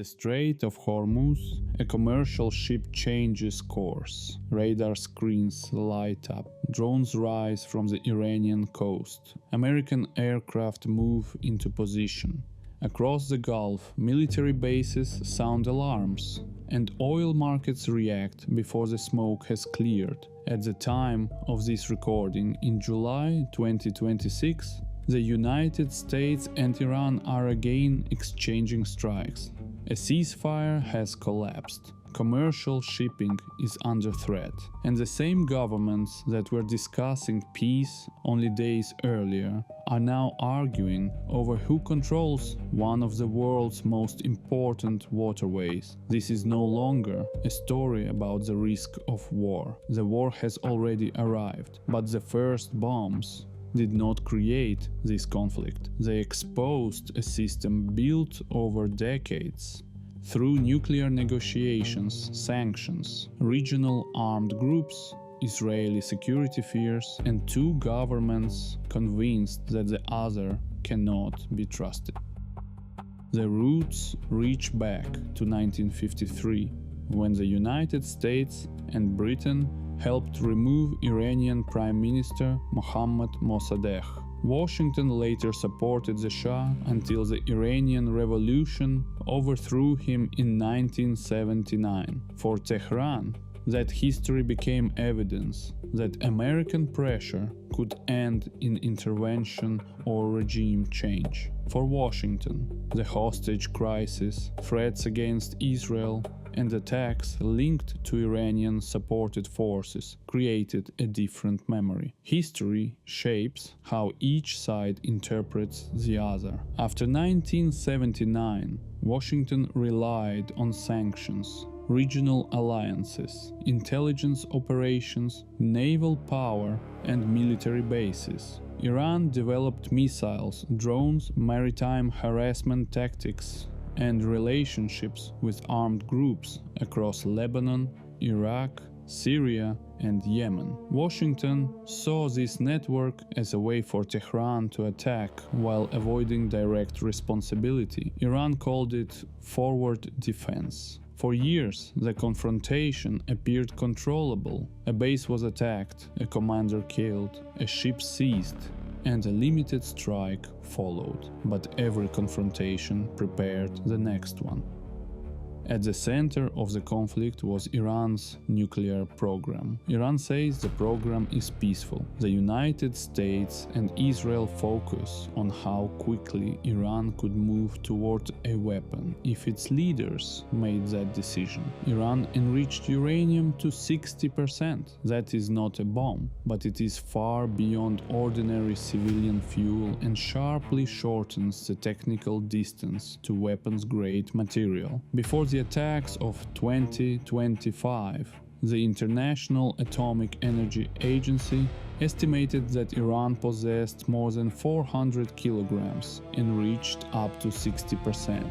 Strait of Hormuz, a commercial ship changes course. Radar screens light up. Drones rise from the Iranian coast. American aircraft move into position. Across the Gulf, military bases sound alarms, and oil markets react before the smoke has cleared. At the time of this recording, in July 2026, the United States and Iran are again exchanging strikes. A ceasefire has collapsed. Commercial shipping is under threat, and the same governments that were discussing peace only days earlier are now arguing over who controls one of the world's most important waterways. This is no longer a story about the risk of war. The war has already arrived, but the first bombs did not create this conflict. They exposed a system built over decades. Through nuclear negotiations, sanctions, regional armed groups, Israeli security fears, and two governments convinced that the other cannot be trusted. The roots reach back to 1953, when the United States and Britain helped remove Iranian Prime Minister Mohammad Mossadegh. Washington later supported the Shah until the Iranian Revolution overthrew him in 1979. For Tehran, that history became evidence that American pressure could end in intervention or regime change. For Washington, the hostage crisis, threats against Israel, and attacks linked to Iranian-supported forces created a different memory. History shapes how each side interprets the other. After 1979, Washington relied on sanctions, regional alliances, intelligence operations, naval power, and military bases. Iran developed missiles, drones, maritime harassment tactics, and relationships with armed groups across Lebanon, Iraq, Syria, and Yemen. Washington saw this network as a way for Tehran to attack while avoiding direct responsibility. Iran called it forward defense. For years, the confrontation appeared controllable. A base was attacked, a commander killed, a ship seized, and a limited strike followed. But every confrontation prepared the next one. At the center of the conflict was Iran's nuclear program. Iran says the program is peaceful. The United States and Israel focus on how quickly Iran could move toward a weapon if its leaders made that decision. Iran enriched uranium to 60%. That is not a bomb, but it is far beyond ordinary civilian fuel and sharply shortens the technical distance to weapons-grade material. Before the attacks of 2025, the International Atomic Energy Agency estimated that Iran possessed more than 400 kilograms, enriched up to 60%.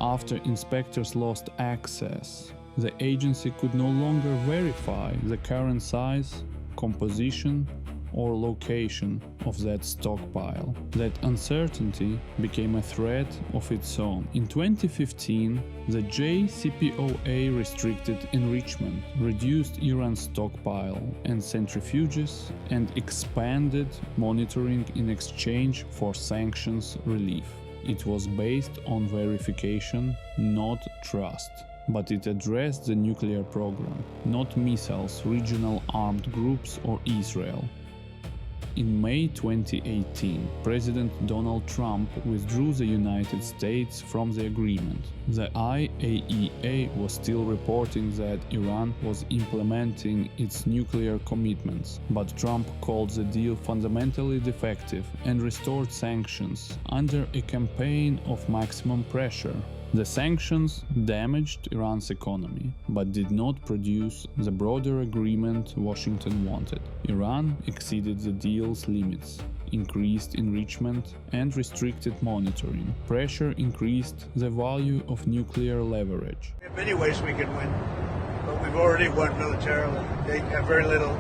After inspectors lost access, the agency could no longer verify the current size, composition, or location of that stockpile. That uncertainty became a threat of its own. In 2015, the JCPOA restricted enrichment, reduced Iran's stockpile and centrifuges, and expanded monitoring in exchange for sanctions relief. It was based on verification, not trust. But it addressed the nuclear program, not missiles, regional armed groups, or Israel. In May 2018, President Donald Trump withdrew the United States from the agreement. The IAEA was still reporting that Iran was implementing its nuclear commitments, but Trump called the deal fundamentally defective and restored sanctions under a campaign of maximum pressure. The sanctions damaged Iran's economy, but did not produce the broader agreement Washington wanted. Iran exceeded the deal's limits, increased enrichment, and restricted monitoring. Pressure increased the value of nuclear leverage. In many ways we can win, but we've already won militarily. They have very little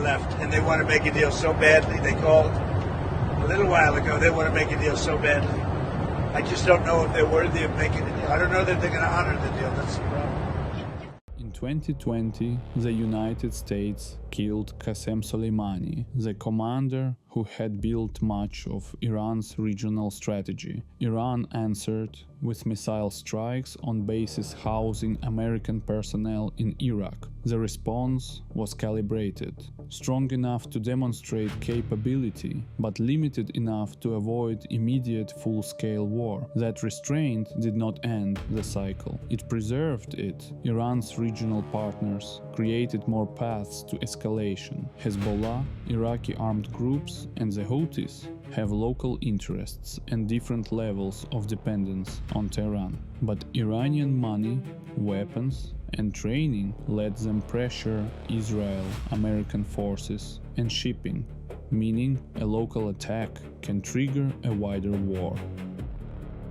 left, and they want to make a deal so badly. They called a little while ago, they want to make a deal so badly. I just don't know if they're worthy of making a deal. I don't know that they're going to honor the deal. That's the problem. In 2020, the United States killed Qasem Soleimani, the commander who had built much of Iran's regional strategy. Iran answered with missile strikes on bases housing American personnel in Iraq. The response was calibrated, strong enough to demonstrate capability, but limited enough to avoid immediate full-scale war. That restraint did not end the cycle. It preserved it. Iran's regional partners created more paths to escalation. Hezbollah, Iraqi armed groups, and the Houthis have local interests and different levels of dependence on Tehran. But Iranian money, weapons, and training let them pressure Israel, American forces, and shipping, meaning a local attack can trigger a wider war.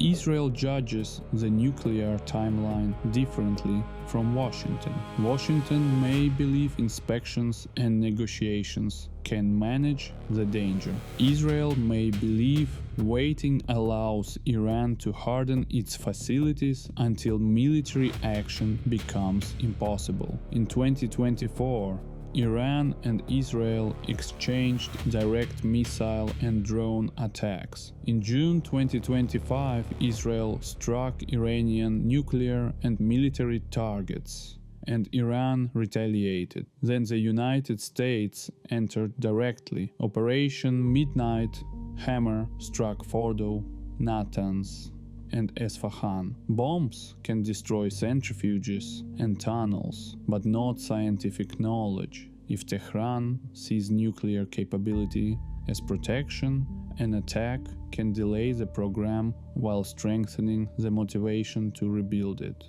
Israel judges the nuclear timeline differently from Washington. Washington may believe inspections and negotiations can manage the danger. Israel may believe waiting allows Iran to harden its facilities until military action becomes impossible. In 2024, Iran and Israel exchanged direct missile and drone attacks. In June 2025, Israel struck Iranian nuclear and military targets, and Iran retaliated. Then the United States entered directly. Operation Midnight Hammer struck Fordo, Natanz, and Esfahan. Bombs can destroy centrifuges and tunnels, but not scientific knowledge. If Tehran sees nuclear capability as protection, an attack can delay the program while strengthening the motivation to rebuild it.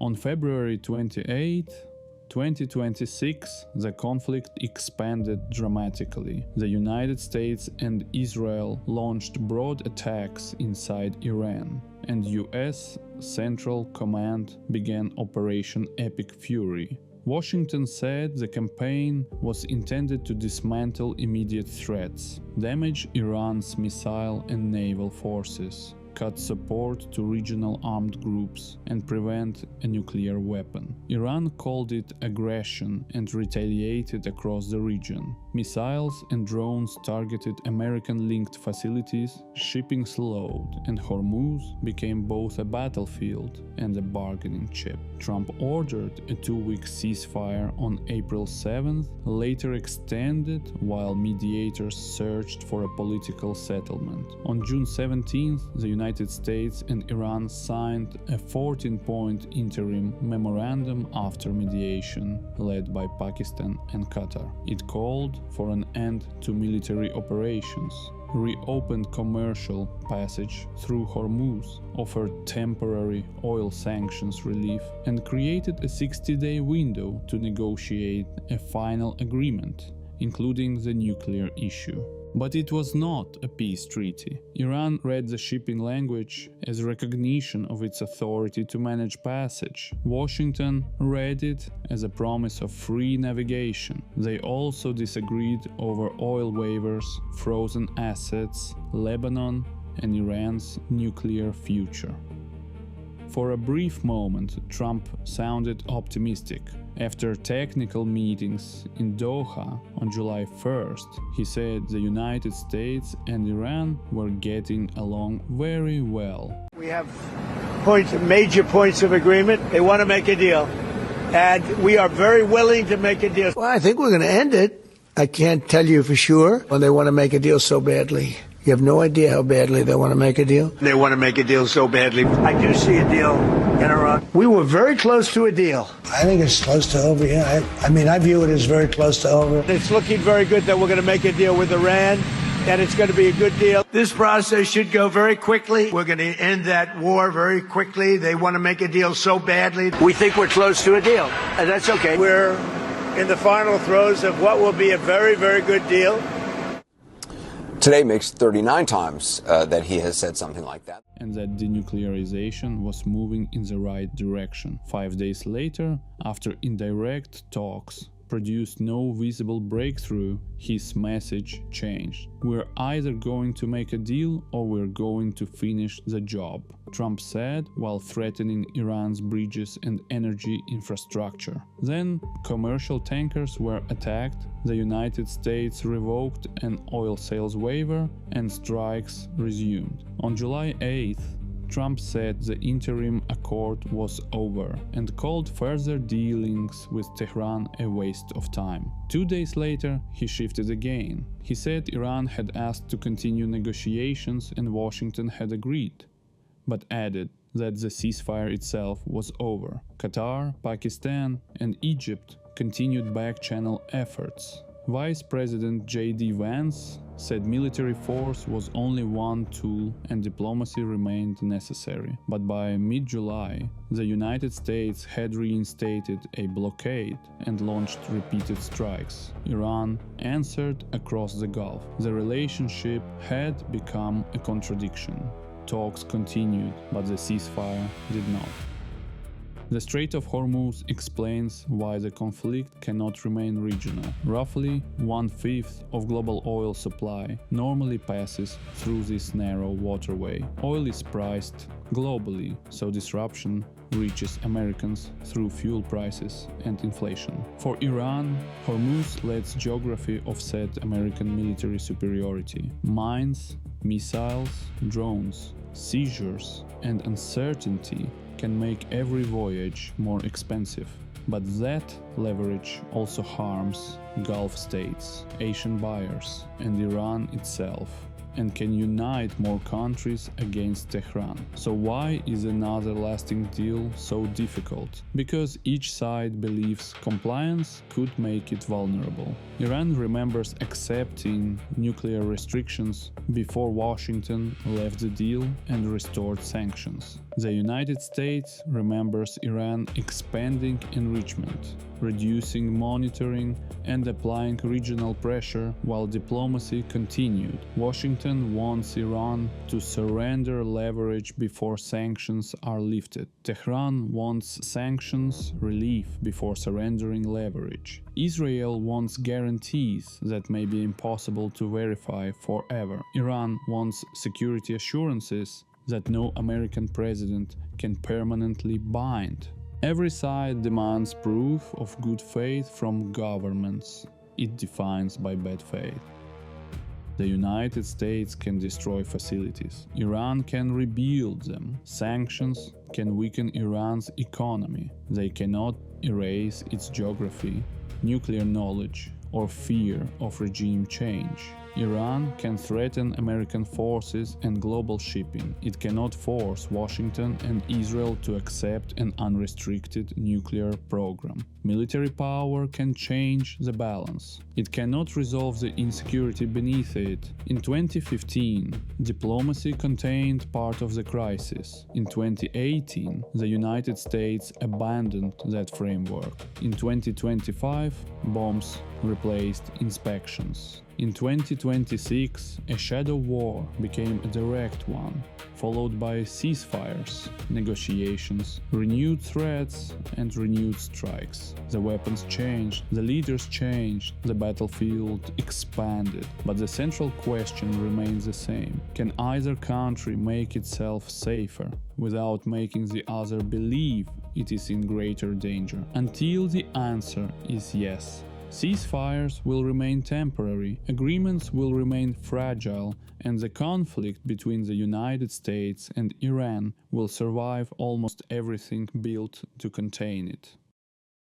On February 28, 2026, the conflict expanded dramatically. The United States and Israel launched broad attacks inside Iran, and US Central Command began Operation Epic Fury. Washington said the campaign was intended to dismantle immediate threats, damage Iran's missile and naval forces, cut support to regional armed groups, and prevent a nuclear weapon. Iran called it aggression and retaliated across the region. Missiles and drones targeted American-linked facilities, shipping slowed, and Hormuz became both a battlefield and a bargaining chip. Trump ordered a 2-week ceasefire on April 7th, later extended while mediators searched for a political settlement. On June 17th, the United States and Iran signed a 14-point interim memorandum after mediation, led by Pakistan and Qatar. It called for an end to military operations, reopened commercial passage through Hormuz, offered temporary oil sanctions relief, and created a 60-day window to negotiate a final agreement, including the nuclear issue. But it was not a peace treaty. Iran read the shipping language as recognition of its authority to manage passage. Washington read it as a promise of free navigation. They also disagreed over oil waivers, frozen assets, Lebanon, and Iran's nuclear future. For a brief moment, Trump sounded optimistic. After technical meetings in Doha on July 1st, he said the United States and Iran were getting along very well. We have major points of agreement. They want to make a deal. And we are very willing to make a deal. Well, I think we're going to end it. I can't tell you for sure when they want to make a deal so badly. You have no idea how badly they want to make a deal. They want to make a deal so badly. I do see a deal in Iran. We were very close to a deal. I think it's close to over, yeah. I mean, I view it as very close to over. It's looking very good that we're going to make a deal with Iran, and it's going to be a good deal. This process should go very quickly. We're going to end that war very quickly. They want to make a deal so badly. We think we're close to a deal, and that's okay. We're in the final throes of what will be a very, very good deal. Today makes 39 times that he has said something like that. And that denuclearization was moving in the right direction. 5 days later, after indirect talks, produced no visible breakthrough, his message changed. "We're either going to make a deal or we're going to finish the job," Trump said while threatening Iran's bridges and energy infrastructure. Then, commercial tankers were attacked, the United States revoked an oil sales waiver, and strikes resumed. On July 8th, Trump said the interim accord was over and called further dealings with Tehran a waste of time. 2 days later, he shifted again. He said Iran had asked to continue negotiations and Washington had agreed, but added that the ceasefire itself was over. Qatar, Pakistan, and Egypt continued back-channel efforts. Vice President J.D. Vance said military force was only one tool and diplomacy remained necessary. But by mid-July, the United States had reinstated a blockade and launched repeated strikes. Iran answered across the Gulf. The relationship had become a contradiction. Talks continued, but the ceasefire did not. The Strait of Hormuz explains why the conflict cannot remain regional. Roughly 1/5 of global oil supply normally passes through this narrow waterway. Oil is priced globally, so disruption reaches Americans through fuel prices and inflation. For Iran, Hormuz lets geography offset American military superiority. Mines, missiles, drones, seizures, and uncertainty can make every voyage more expensive. But that leverage also harms Gulf states, Asian buyers, and Iran itself, and can unite more countries against Tehran. So why is another lasting deal so difficult? Because each side believes compliance could make it vulnerable. Iran remembers accepting nuclear restrictions before Washington left the deal and restored sanctions. The United States remembers Iran expanding enrichment, reducing monitoring and applying regional pressure while diplomacy continued. Washington wants Iran to surrender leverage before sanctions are lifted. Tehran wants sanctions relief before surrendering leverage. Israel wants guarantees that may be impossible to verify forever. Iran wants security assurances that no American president can permanently bind. Every side demands proof of good faith from governments it defines by bad faith. The United States can destroy facilities. Iran can rebuild them. Sanctions can weaken Iran's economy. They cannot erase its geography, nuclear knowledge, or fear of regime change. Iran can threaten American forces and global shipping. It cannot force Washington and Israel to accept an unrestricted nuclear program. Military power can change the balance. It cannot resolve the insecurity beneath it. In 2015, diplomacy contained part of the crisis. In 2018, the United States abandoned that framework. In 2025, bombs replaced inspections. In 2026, a shadow war became a direct one, followed by ceasefires, negotiations, renewed threats, and renewed strikes. The weapons changed, the leaders changed, the battlefield expanded, but the central question remains the same. Can either country make itself safer without making the other believe it is in greater danger? Until the answer is yes, ceasefires will remain temporary, agreements will remain fragile, and the conflict between the United States and Iran will survive almost everything built to contain it.